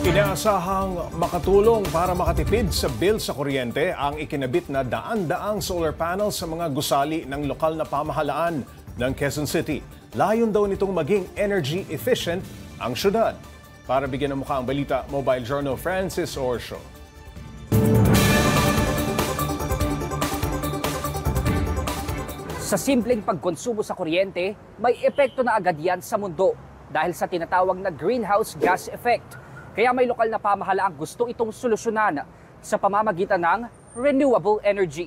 Inaasahang makatulong para makatipid sa bill sa kuryente ang ikinabit na daan-daang solar panels sa mga gusali ng lokal na pamahalaan ng Quezon City. Layon daw nitong maging energy efficient ang syudad. Para bigyan ng mukha ang balita, Mobile Journal Francis Orsio. Sa simpleng pagkonsumo sa kuryente, may epekto na agad yan sa mundo dahil sa tinatawag na greenhouse gas effect. Kaya may lokal na pamahalaang gusto itong solusyonan sa pamamagitan ng renewable energy.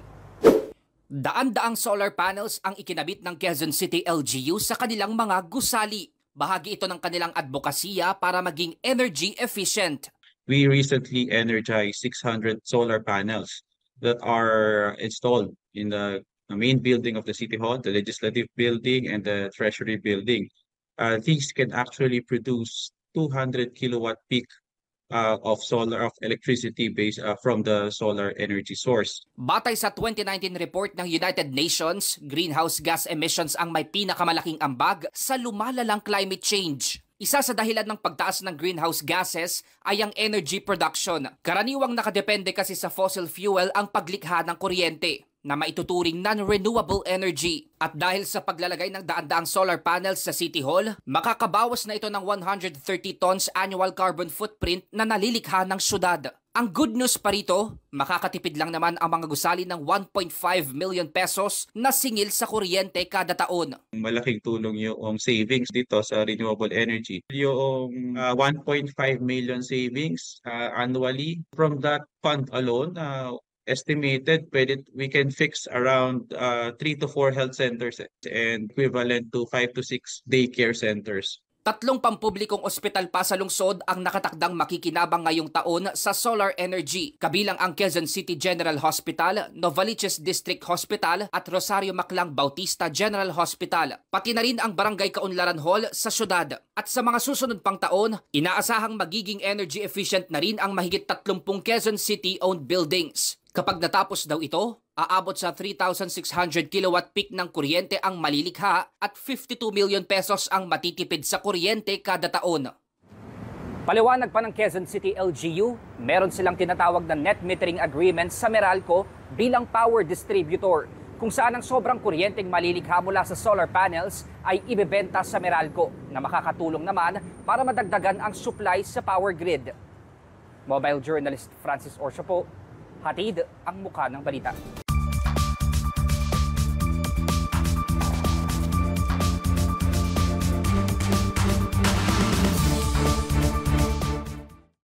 Daan-daang solar panels ang ikinabit ng Quezon City LGU sa kanilang mga gusali. Bahagi ito ng kanilang advokasya para maging energy efficient. We recently energized 600 solar panels that are installed in the main building of the City Hall, the Legislative Building, and the Treasury Building. These can actually produce 200 kilowatt peak of electricity based from the solar energy source. Batay sa 2019 report ng United Nations, greenhouse gas emissions ang may pinakamalaking ambag sa lumalalang climate change. Isa sa dahilan ng pagtaas ng greenhouse gases ay ang energy production. Karaniwang nakadepende kasi sa fossil fuel ang paglikha ng kuryente na maituturing non-renewable energy. At dahil sa paglalagay ng daan-daang solar panels sa City Hall, makakabawas na ito ng 130 tons annual carbon footprint na nalilikha ng syudad. Ang good news pa rito, makakatipid lang naman ang mga gusali ng 1.5 million pesos na singil sa kuryente kada taon. Malaking tulong yung savings dito sa renewable energy. Yung 1.5 million savings annually from that fund alone, estimated we can fix around 3 to 4 health centers and equivalent to 5 to 6 daycare centers. 3 pampublikong ospital pa sa lungsod ang nakatakdang makikinabang ngayong taon sa solar energy, kabilang ang Quezon City General Hospital, Novaliches District Hospital at Rosario Maclang Bautista General Hospital, pati na rin ang Barangay Kaunlaran Hall sa syudad. At sa mga susunod pang taon, inaasahang magiging energy efficient na rin ang mahigit 30 Quezon City-owned buildings. Kapag natapos daw ito, aabot sa 3,600 kilowatt peak ng kuryente ang malilikha at 52 million pesos ang matitipid sa kuryente kada taon. Paliwanag pa ng Quezon City LGU, meron silang tinatawag na net metering agreement sa Meralco bilang power distributor, kung saan ang sobrang kuryenteng malilikha mula sa solar panels ay ibebenta sa Meralco na makakatulong naman para madagdagan ang supply sa power grid. Mobile Journalist Francis Orsio po, hatid ang mukha ng balita.